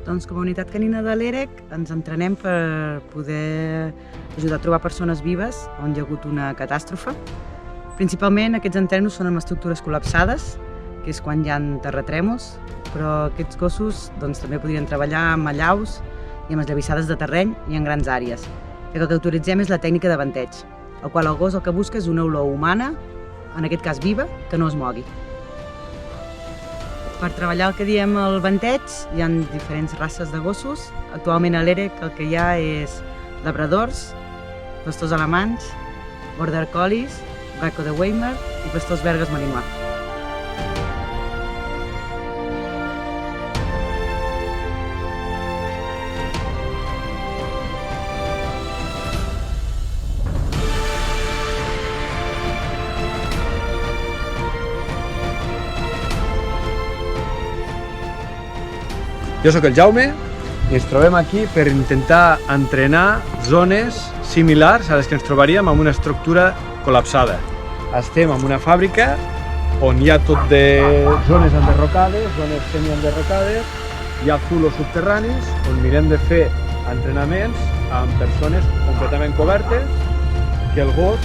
Doncs com a unitat canina de l'EREC ens entrenem per poder ajudar a trobar persones vives on hi ha hagut una catàstrofe. Principalment aquests entrenos són amb estructures col·lapsades, que és quan hi ha terratrèmols, però aquests gossos també podrien treballar amb allaus i amb esllavissades de terreny i en grans àrees. El que utilitzem és la tècnica de venteig, el qual el gos el que busca és una olor humana, en aquest cas viva, que no es mogui. Per treballar el que diem el venteig hi ha diferents races de gossos. Actualment a l'EREC el que hi ha és labradors, pastors alemanys, border collies, gecko de Weimar i pastors belgues malinois. Jo sóc el Jaume i ens trobem aquí per intentar entrenar zones similars a les que ens trobaríem amb una estructura col·lapsada. Estem en una fàbrica on hi ha tot de zones enderrocades, zones semi-enderrocades, hi ha zulos subterranis on mirem de fer entrenaments amb persones completament cobertes que el gos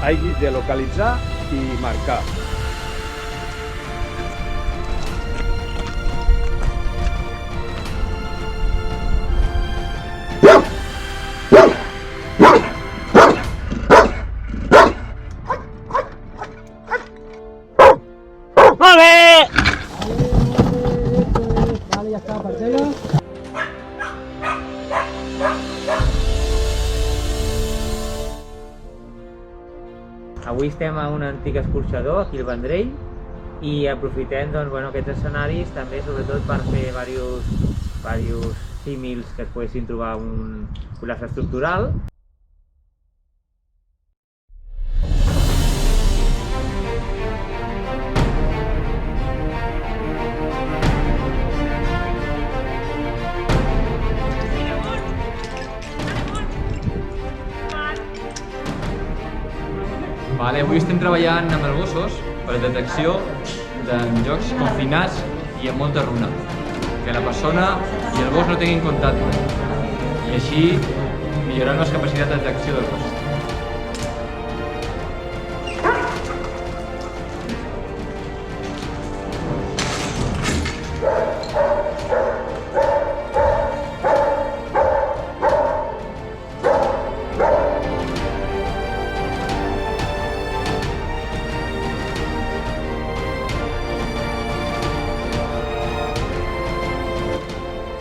hagi de localitzar i marcar. Molt bé! Vale, ja està, partida. Avui estem a un antic escorxador, aquí al Vendrell, i aprofitem aquests escenaris també sobretot per fer diversos símils que es poguessin trobar en un col·lapse estructural. Avui estem treballant amb els gossos per la detecció de llocs confinats i amb molta runa, que la persona i el gos no tinguin contacte i així millorant les capacitats de detecció del gos.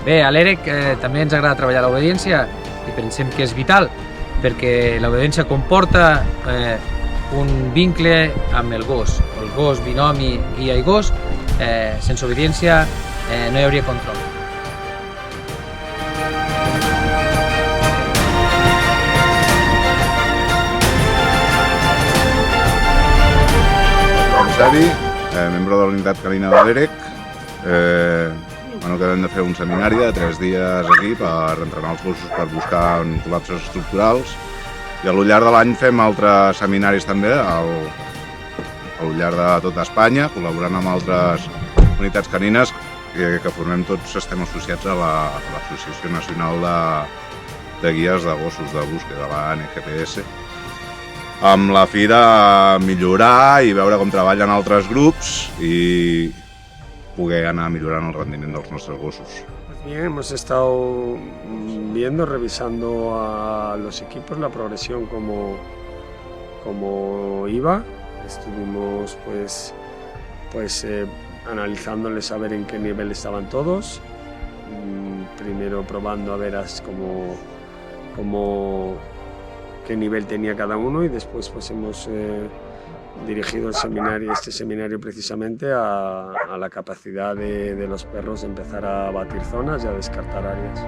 Bé, a l'EREC també ens agrada treballar l'obediència i pensem que és vital perquè l'obediència comporta un vincle amb el gos, binomi, guia i gos. Sense obediència no hi hauria control. Xavi, membre de la unitat canina de l'EREC. Que hem de fer un seminari de 3 dies aquí per entrenar els gossos per buscar col·lapses estructurals i al llarg de l'any fem altres seminaris també al llarg de tota Espanya, col·laborant amb altres unitats canines que formem tots, estem associats a l'Associació Nacional de Guies de Gossos de Búsqueda, de la ANGPS, amb la fi de millorar i veure com treballen altres grups i poder anar millorant el rendiment dels nostres gossos. Bien, hemos estado viendo, revisando a los equipos, la progresión como iba. Estuvimos analizándoles a ver en qué nivel estaban todos. Primero probando a ver qué nivel tenía cada uno y después hemos dirigido este seminario precisamente a la capacidad de los perros de empezar a batir zonas y a descartar áreas.